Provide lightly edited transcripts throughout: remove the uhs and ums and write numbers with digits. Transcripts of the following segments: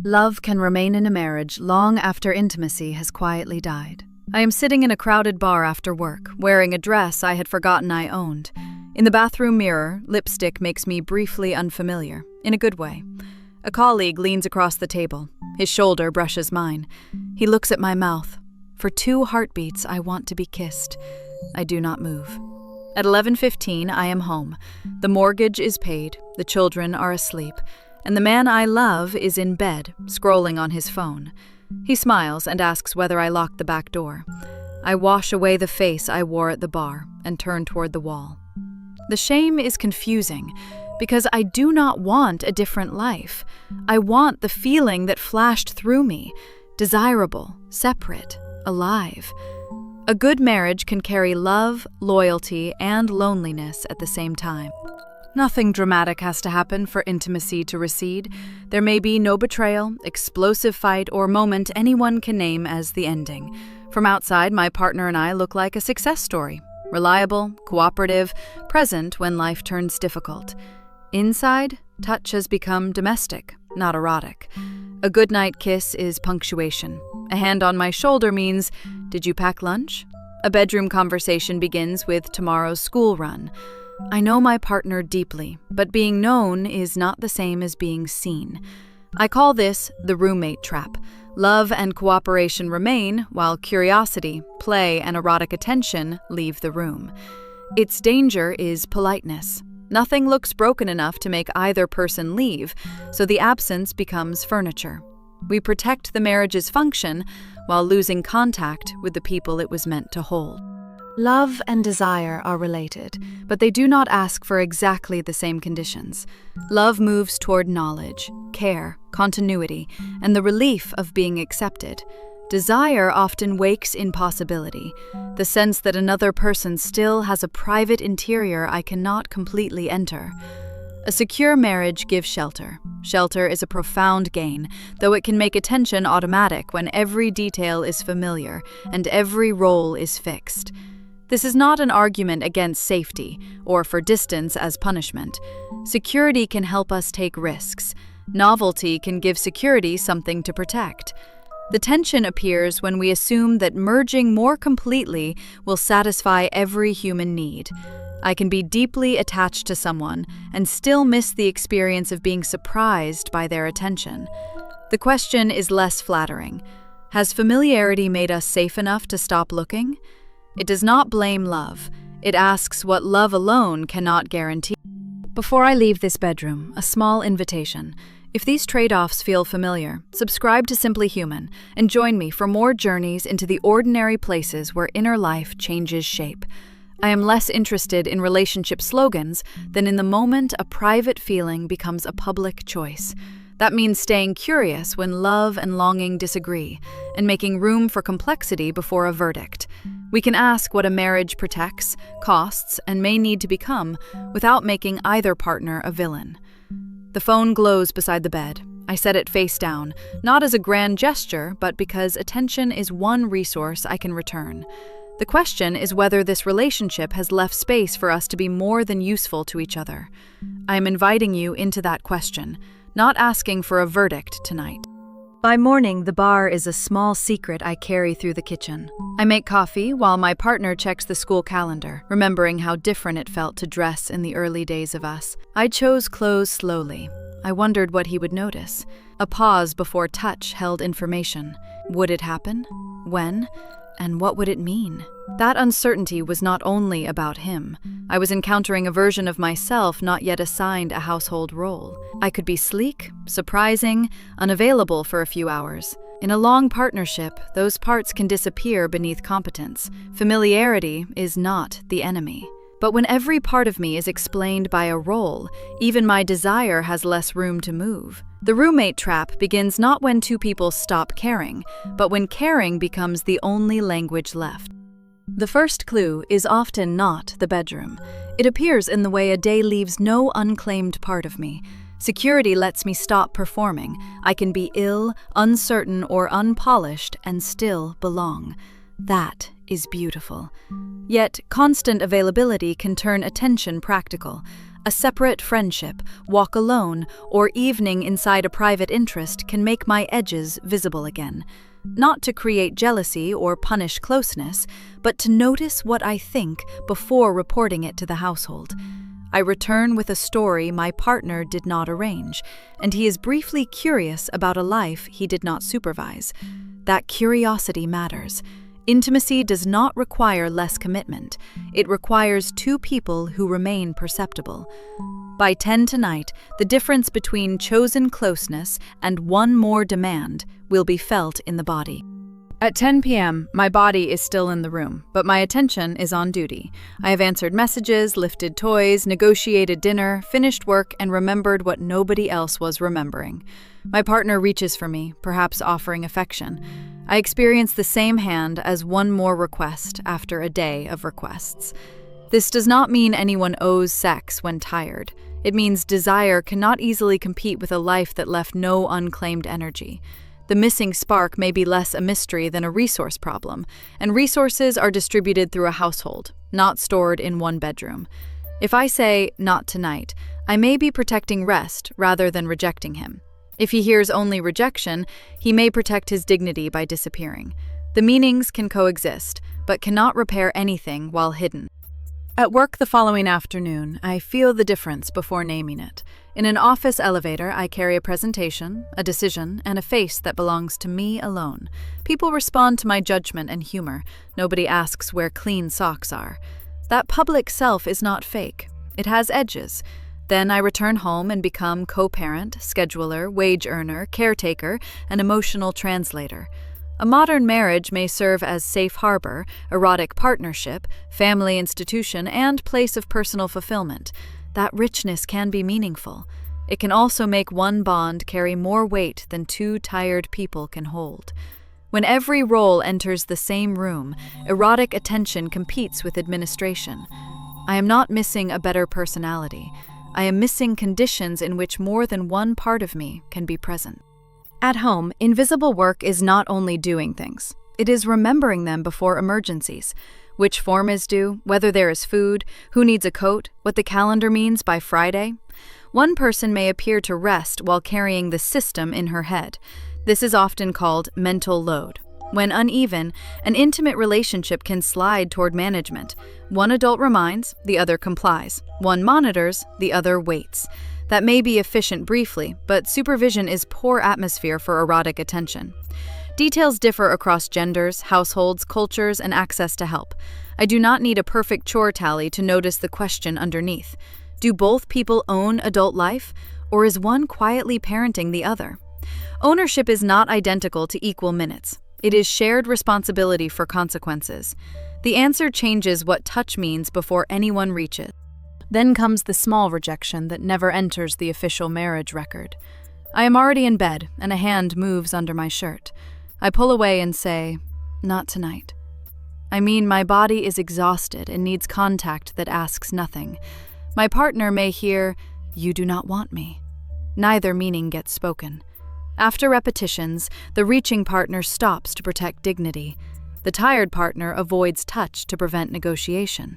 Love can remain in a marriage long after intimacy has quietly died. I am sitting in a crowded bar after work, wearing a dress I had forgotten I owned. In the bathroom mirror, lipstick makes me briefly unfamiliar, in a good way. A colleague leans across the table. His shoulder brushes mine. He looks at my mouth. For 2 heartbeats, I want to be kissed. I do not move. At 11:15, I am home. The mortgage is paid, the children are asleep, and the man I love is in bed, scrolling on his phone. He smiles and asks whether I locked the back door. I wash away the face I wore at the bar and turn toward the wall. The shame is confusing, because I do not want a different life. I want the feeling that flashed through me, desirable, separate, alive. A good marriage can carry love, loyalty, and loneliness at the same time. Nothing dramatic has to happen for intimacy to recede. There may be no betrayal, explosive fight, or moment anyone can name as the ending. From outside, my partner and I look like a success story. Reliable, cooperative, present when life turns difficult. Inside, touch has become domestic, not erotic. A goodnight kiss is punctuation. A hand on my shoulder means, "Did you pack lunch?" A bedroom conversation begins with tomorrow's school run. I know my partner deeply, but being known is not the same as being seen. I call this the roommate trap. Love and cooperation remain, while curiosity, play, and erotic attention leave the room. Its danger is politeness. Nothing looks broken enough to make either person leave, so the absence becomes furniture. We protect the marriage's function while losing contact with the people it was meant to hold. Love and desire are related, but they do not ask for exactly the same conditions. Love moves toward knowledge, care, continuity, and the relief of being accepted. Desire often wakes in possibility, the sense that another person still has a private interior I cannot completely enter. A secure marriage gives shelter. Shelter is a profound gain, though it can make attention automatic when every detail is familiar and every role is fixed. This is not an argument against safety or for distance as punishment. Security can help us take risks. Novelty can give security something to protect. The tension appears when we assume that merging more completely will satisfy every human need. I can be deeply attached to someone and still miss the experience of being surprised by their attention. The question is less flattering. Has familiarity made us safe enough to stop looking? It does not blame love. It asks what love alone cannot guarantee. Before I leave this bedroom, a small invitation. If these trade-offs feel familiar, subscribe to Simply Human and join me for more journeys into the ordinary places where inner life changes shape. I am less interested in relationship slogans than in the moment a private feeling becomes a public choice. That means staying curious when love and longing disagree, and making room for complexity before a verdict. We can ask what a marriage protects, costs, and may need to become without making either partner a villain. The phone glows beside the bed. I set it face down, not as a grand gesture, but because attention is one resource I can return. The question is whether this relationship has left space for us to be more than useful to each other. I am inviting you into that question, not asking for a verdict tonight. By morning, the bar is a small secret I carry through the kitchen. I make coffee while my partner checks the school calendar, remembering how different it felt to dress in the early days of us. I chose clothes slowly. I wondered what he would notice. A pause before touch held information. Would it happen? When? And what would it mean? That uncertainty was not only about him. I was encountering a version of myself not yet assigned a household role. I could be sleek, surprising, unavailable for a few hours. In a long partnership, those parts can disappear beneath competence. Familiarity is not the enemy. But when every part of me is explained by a role, even my desire has less room to move. The roommate trap begins not when two people stop caring, but when caring becomes the only language left. The first clue is often not the bedroom. It appears in the way a day leaves no unclaimed part of me. Security lets me stop performing. I can be ill, uncertain, or unpolished and still belong. That is beautiful. Yet, constant availability can turn attention practical. A separate friendship, walk alone, or evening inside a private interest can make my edges visible again. Not to create jealousy or punish closeness, but to notice what I think before reporting it to the household. I return with a story my partner did not arrange, and he is briefly curious about a life he did not supervise. That curiosity matters. Intimacy does not require less commitment. It requires two people who remain perceptible. By 10 tonight, the difference between chosen closeness and one more demand will be felt in the body. At 10 p.m., my body is still in the room, but my attention is on duty. I have answered messages, lifted toys, negotiated dinner, finished work, and remembered what nobody else was remembering. My partner reaches for me, perhaps offering affection. I experience the same hand as one more request after a day of requests. This does not mean anyone owes sex when tired. It means desire cannot easily compete with a life that left no unclaimed energy. The missing spark may be less a mystery than a resource problem, and resources are distributed through a household, not stored in one bedroom. If I say, "not tonight," I may be protecting rest rather than rejecting him. If he hears only rejection, he may protect his dignity by disappearing. The meanings can coexist, but cannot repair anything while hidden. At work the following afternoon, I feel the difference before naming it. In an office elevator, I carry a presentation, a decision, and a face that belongs to me alone. People respond to my judgment and humor. Nobody asks where clean socks are. That public self is not fake. It has edges. Then I return home and become co-parent, scheduler, wage earner, caretaker, and emotional translator. A modern marriage may serve as safe harbor, erotic partnership, family institution, and place of personal fulfillment. That richness can be meaningful. It can also make one bond carry more weight than two tired people can hold. When every role enters the same room, erotic attention competes with administration. I am not missing a better personality. I am missing conditions in which more than one part of me can be present. At home, invisible work is not only doing things. It is remembering them before emergencies. Which form is due, whether there is food, who needs a coat, what the calendar means by Friday. One person may appear to rest while carrying the system in her head. This is often called mental load. When uneven, an intimate relationship can slide toward management. One adult reminds, the other complies. One monitors, the other waits. That may be efficient briefly, but supervision is poor atmosphere for erotic attention. Details differ across genders, households, cultures, and access to help. I do not need a perfect chore tally to notice the question underneath. Do both people own adult life, or is one quietly parenting the other? Ownership is not identical to equal minutes. It is shared responsibility for consequences. The answer changes what touch means before anyone reaches. Then comes the small rejection that never enters the official marriage record. I am already in bed, and a hand moves under my shirt. I pull away and say, "Not tonight." I mean, my body is exhausted and needs contact that asks nothing. My partner may hear, "You do not want me." Neither meaning gets spoken. After repetitions, the reaching partner stops to protect dignity. The tired partner avoids touch to prevent negotiation.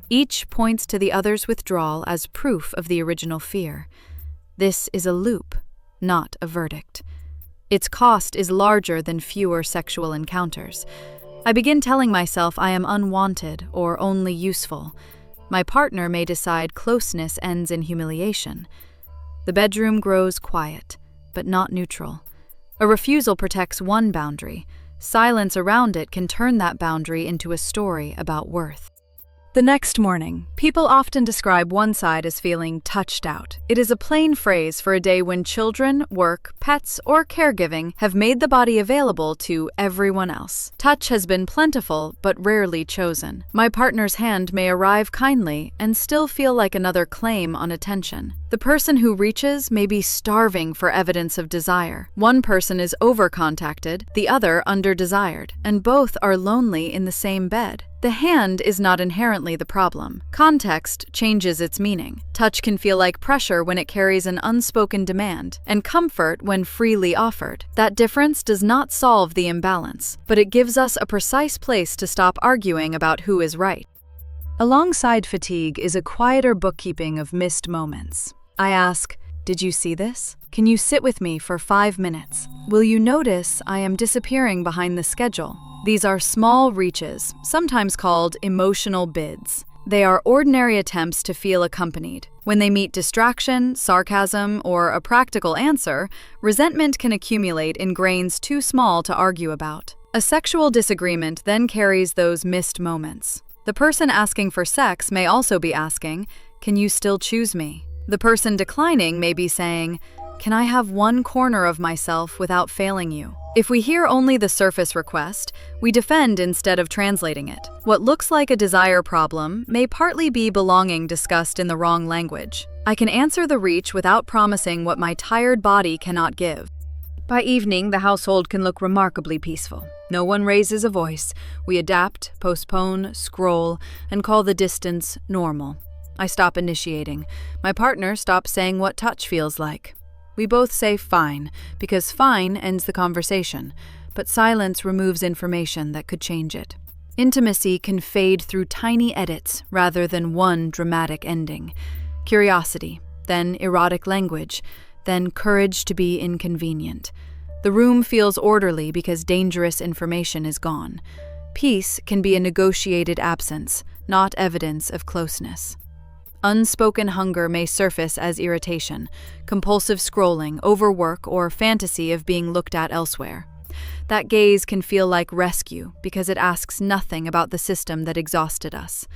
Each points to the other's withdrawal as proof of the original fear. This is a loop, not a verdict. Its cost is larger than fewer sexual encounters. I begin telling myself I am unwanted or only useful. My partner may decide closeness ends in humiliation. The bedroom grows quiet, but not neutral. A refusal protects one boundary. Silence around it can turn that boundary into a story about worth. The next morning, people often describe one side as feeling touched out. It is a plain phrase for a day when children, work, pets, or caregiving have made the body available to everyone else. Touch has been plentiful, but rarely chosen. My partner's hand may arrive kindly and still feel like another claim on attention. The person who reaches may be starving for evidence of desire. One person is over-contacted, the other under-desired, and both are lonely in the same bed. The hand is not inherently the problem. Context changes its meaning. Touch can feel like pressure when it carries an unspoken demand, and comfort when freely offered. That difference does not solve the imbalance, but it gives us a precise place to stop arguing about who is right. Alongside fatigue is a quieter bookkeeping of missed moments. I ask, did you see this? Can you sit with me for 5 minutes? Will you notice I am disappearing behind the schedule? These are small reaches, sometimes called emotional bids. They are ordinary attempts to feel accompanied. When they meet distraction, sarcasm, or a practical answer, resentment can accumulate in grains too small to argue about. A sexual disagreement then carries those missed moments. The person asking for sex may also be asking, "Can you still choose me?" The person declining may be saying, "Can I have one corner of myself without failing you?" If we hear only the surface request, we defend instead of translating it. What looks like a desire problem may partly be belonging discussed in the wrong language. I can answer the reach without promising what my tired body cannot give. By evening, the household can look remarkably peaceful. No one raises a voice. We adapt, postpone, scroll, and call the distance normal. I stop initiating. My partner stops saying what touch feels like. We both say fine, because fine ends the conversation, but silence removes information that could change it. Intimacy can fade through tiny edits rather than one dramatic ending. Curiosity, then erotic language, then courage to be inconvenient. The room feels orderly because dangerous information is gone. Peace can be a negotiated absence, not evidence of closeness. Unspoken hunger may surface as irritation, compulsive scrolling, overwork, or fantasy of being looked at elsewhere. That gaze can feel like rescue because it asks nothing about the system that exhausted us.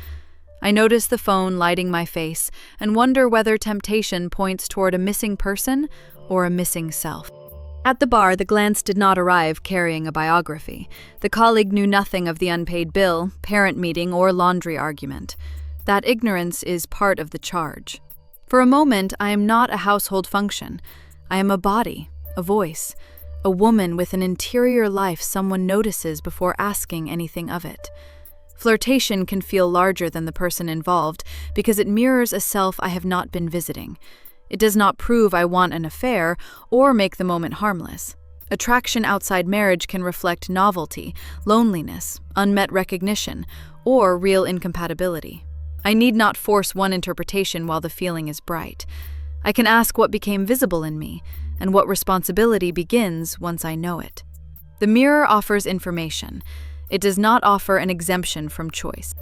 I notice the phone lighting my face and wonder whether temptation points toward a missing person or a missing self. At the bar, the glance did not arrive carrying a biography. The colleague knew nothing of the unpaid bill, parent meeting, or laundry argument. That ignorance is part of the charge. For a moment, I am not a household function. I am a body, a voice, a woman with an interior life someone notices before asking anything of it. Flirtation can feel larger than the person involved because it mirrors a self I have not been visiting. It does not prove I want an affair or make the moment harmless. Attraction outside marriage can reflect novelty, loneliness, unmet recognition, or real incompatibility. I need not force one interpretation while the feeling is bright. I can ask what became visible in me, and what responsibility begins once I know it. The mirror offers information. It does not offer an exemption from choice.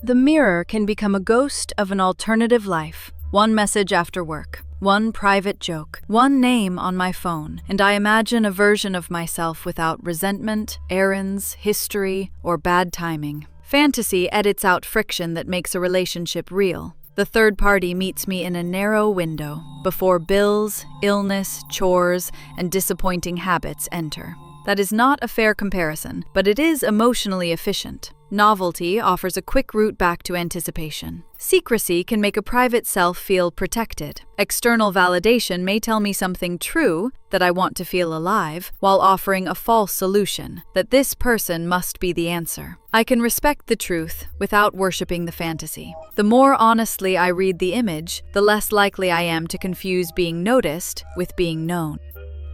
The mirror can become a ghost of an alternative life. One message after work, one private joke, one name on my phone, and I imagine a version of myself without resentment, errands, history, or bad timing. Fantasy edits out friction that makes a relationship real. The third party meets me in a narrow window before bills, illness, chores, and disappointing habits enter. That is not a fair comparison, but it is emotionally efficient. Novelty offers a quick route back to anticipation. Secrecy can make a private self feel protected. External validation may tell me something true, that I want to feel alive, while offering a false solution, that this person must be the answer. I can respect the truth without worshiping the fantasy. The more honestly I read the image, the less likely I am to confuse being noticed with being known.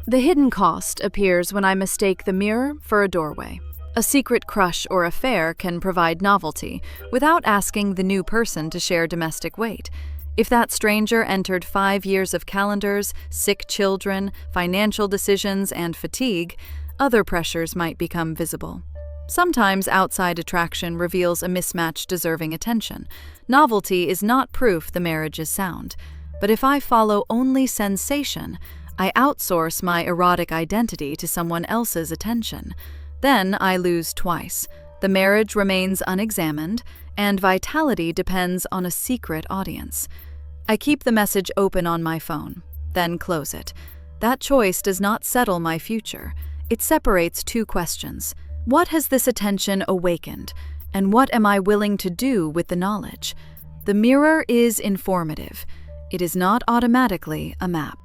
The hidden cost appears when I mistake the mirror for a doorway. A secret crush or affair can provide novelty without asking the new person to share domestic weight. If that stranger entered 5 years of calendars, sick children, financial decisions, and fatigue, other pressures might become visible. Sometimes outside attraction reveals a mismatch deserving attention. Novelty is not proof the marriage is sound. But if I follow only sensation, I outsource my erotic identity to someone else's attention. Then I lose twice. The marriage remains unexamined, and vitality depends on a secret audience. I keep the message open on my phone, then close it. That choice does not settle my future. It separates two questions. What has this attention awakened, and what am I willing to do with the knowledge? The mirror is informative. It is not automatically a map.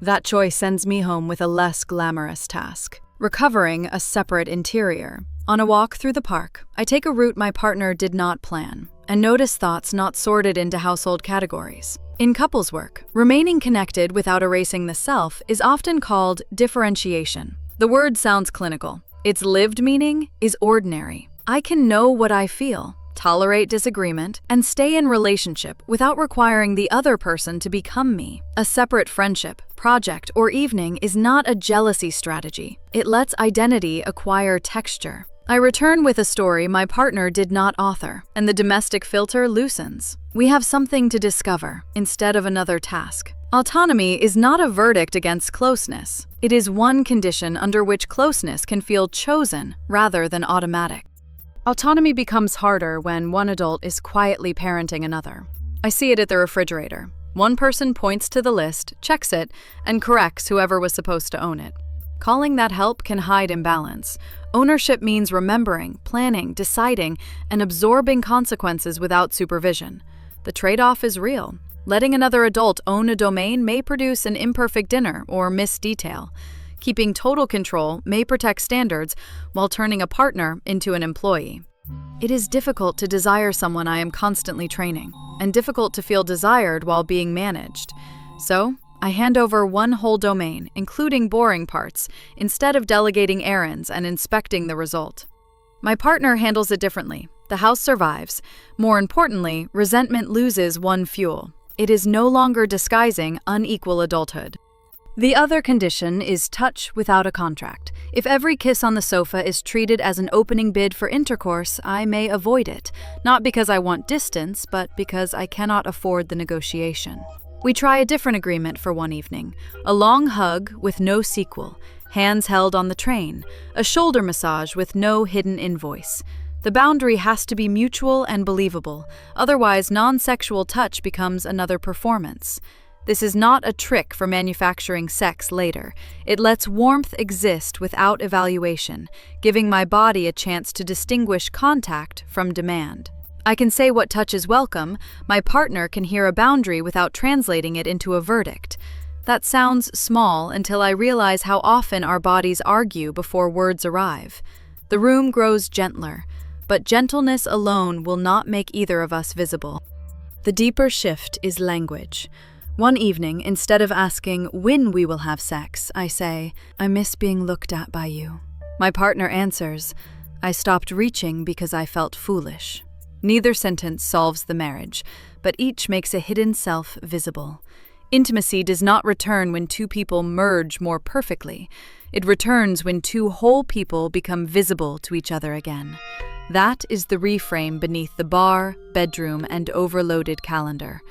That choice sends me home with a less glamorous task. Recovering a separate interior. On a walk through the park, I take a route my partner did not plan, and notice thoughts not sorted into household categories. In couples work, remaining connected without erasing the self is often called differentiation. The word sounds clinical. Its lived meaning is ordinary. I can know what I feel, tolerate disagreement, and stay in relationship without requiring the other person to become me. A separate friendship, project, or evening is not a jealousy strategy. It lets identity acquire texture. I return with a story my partner did not author, and the domestic filter loosens. We have something to discover instead of another task. Autonomy is not a verdict against closeness. It is one condition under which closeness can feel chosen rather than automatic. Autonomy becomes harder when one adult is quietly parenting another. I see it at the refrigerator. One person points to the list, checks it, and corrects whoever was supposed to own it. Calling that help can hide imbalance. Ownership means remembering, planning, deciding, and absorbing consequences without supervision. The trade-off is real. Letting another adult own a domain may produce an imperfect dinner or missed detail. Keeping total control may protect standards while turning a partner into an employee. It is difficult to desire someone I am constantly training, and difficult to feel desired while being managed. So, I hand over one whole domain, including boring parts, instead of delegating errands and inspecting the result. My partner handles it differently. The house survives. More importantly, resentment loses one fuel. It is no longer disguising unequal adulthood. The other condition is touch without a contract. If every kiss on the sofa is treated as an opening bid for intercourse, I may avoid it, not because I want distance, but because I cannot afford the negotiation. We try a different agreement for one evening, a long hug with no sequel, hands held on the train, a shoulder massage with no hidden invoice. The boundary has to be mutual and believable, otherwise non-sexual touch becomes another performance. This is not a trick for manufacturing sex later. It lets warmth exist without evaluation, giving my body a chance to distinguish contact from demand. I can say what touch is welcome. My partner can hear a boundary without translating it into a verdict. That sounds small until I realize how often our bodies argue before words arrive. The room grows gentler, but gentleness alone will not make either of us visible. The deeper shift is language. One evening, instead of asking when we will have sex, I say, "I miss being looked at by you." My partner answers, "I stopped reaching because I felt foolish." Neither sentence solves the marriage, but each makes a hidden self visible. Intimacy does not return when two people merge more perfectly. It returns when two whole people become visible to each other again. That is the reframe beneath the bar, bedroom, and overloaded calendar.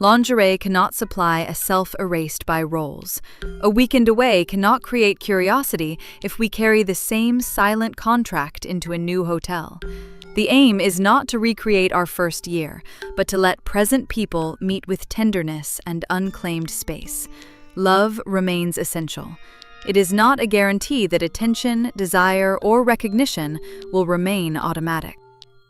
Lingerie cannot supply a self erased by roles. A weekend away cannot create curiosity if we carry the same silent contract into a new hotel. The aim is not to recreate our first year, but to let present people meet with tenderness and unclaimed space. Love remains essential. It is not a guarantee that attention, desire, or recognition will remain automatic.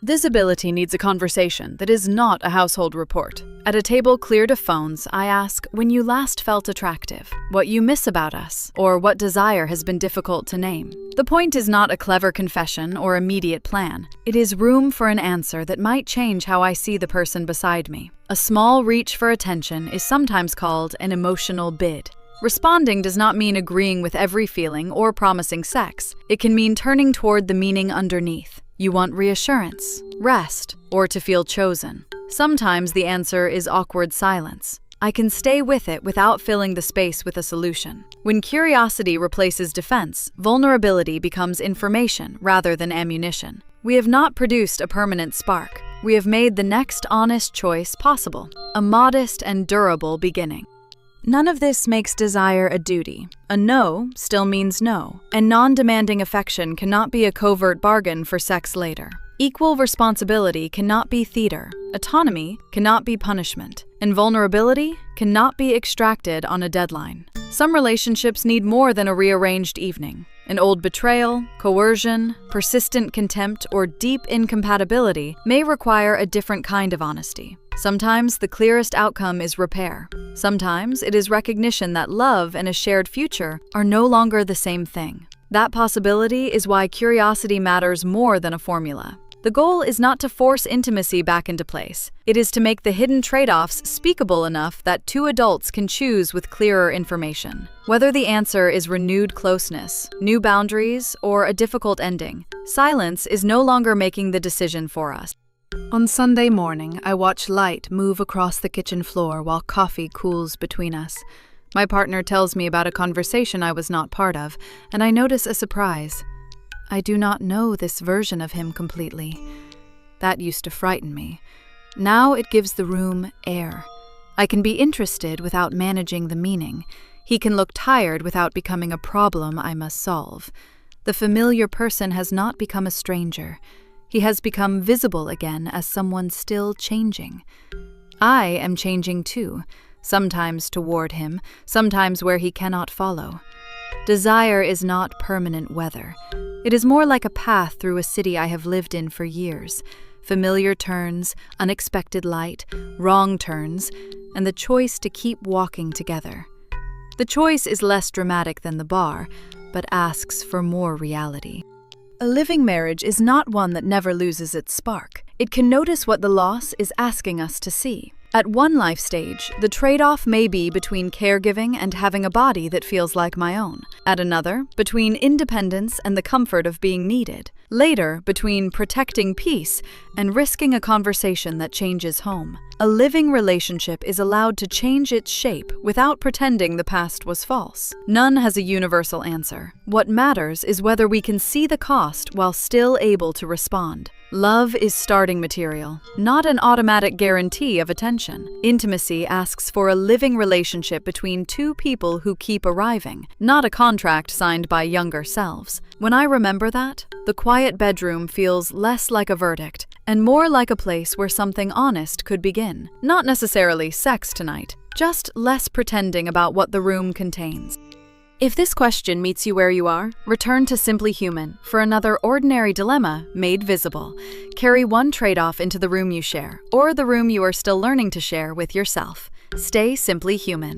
This ability needs a conversation that is not a household report. At a table cleared of phones, I ask when you last felt attractive, what you miss about us, or what desire has been difficult to name. The point is not a clever confession or immediate plan. It is room for an answer that might change how I see the person beside me. A small reach for attention is sometimes called an emotional bid. Responding does not mean agreeing with every feeling or promising sex. It can mean turning toward the meaning underneath. You want reassurance, rest, or to feel chosen. Sometimes the answer is awkward silence. I can stay with it without filling the space with a solution. When curiosity replaces defense, vulnerability becomes information rather than ammunition. We have not produced a permanent spark. We have made the next honest choice possible, a modest and durable beginning. None of this makes desire a duty. A no still means no, and non-demanding affection cannot be a covert bargain for sex later. Equal responsibility cannot be theater, autonomy cannot be punishment, and vulnerability cannot be extracted on a deadline. Some relationships need more than a rearranged evening. An old betrayal, coercion, persistent contempt, or deep incompatibility may require a different kind of honesty. Sometimes the clearest outcome is repair. Sometimes it is recognition that love and a shared future are no longer the same thing. That possibility is why curiosity matters more than a formula. The goal is not to force intimacy back into place. It is to make the hidden trade-offs speakable enough that two adults can choose with clearer information. Whether the answer is renewed closeness, new boundaries, or a difficult ending, silence is no longer making the decision for us. On Sunday morning, I watch light move across the kitchen floor while coffee cools between us. My partner tells me about a conversation I was not part of, and I notice a surprise. I do not know this version of him completely. That used to frighten me. Now it gives the room air. I can be interested without managing the meaning. He can look tired without becoming a problem I must solve. The familiar person has not become a stranger. He has become visible again as someone still changing. I am changing too, sometimes toward him, sometimes where he cannot follow. Desire is not permanent weather. It is more like a path through a city I have lived in for years. Familiar turns, unexpected light, wrong turns, and the choice to keep walking together. The choice is less dramatic than the bar, but asks for more reality. A living marriage is not one that never loses its spark. It can notice what the loss is asking us to see. At one life stage, the trade-off may be between caregiving and having a body that feels like my own. At another, between independence and the comfort of being needed. Later, between protecting peace and risking a conversation that changes home. A living relationship is allowed to change its shape without pretending the past was false. None has a universal answer. What matters is whether we can see the cost while still able to respond. Love is starting material, not an automatic guarantee of attention. Intimacy asks for a living relationship between two people who keep arriving, not a contract signed by younger selves. When I remember that, the quiet bedroom feels less like a verdict and more like a place where something honest could begin. Not necessarily sex tonight, just less pretending about what the room contains. If this question meets you where you are, return to Simply Human for another ordinary dilemma made visible. Carry one trade-off into the room you share, or the room you are still learning to share with yourself. Stay simply human.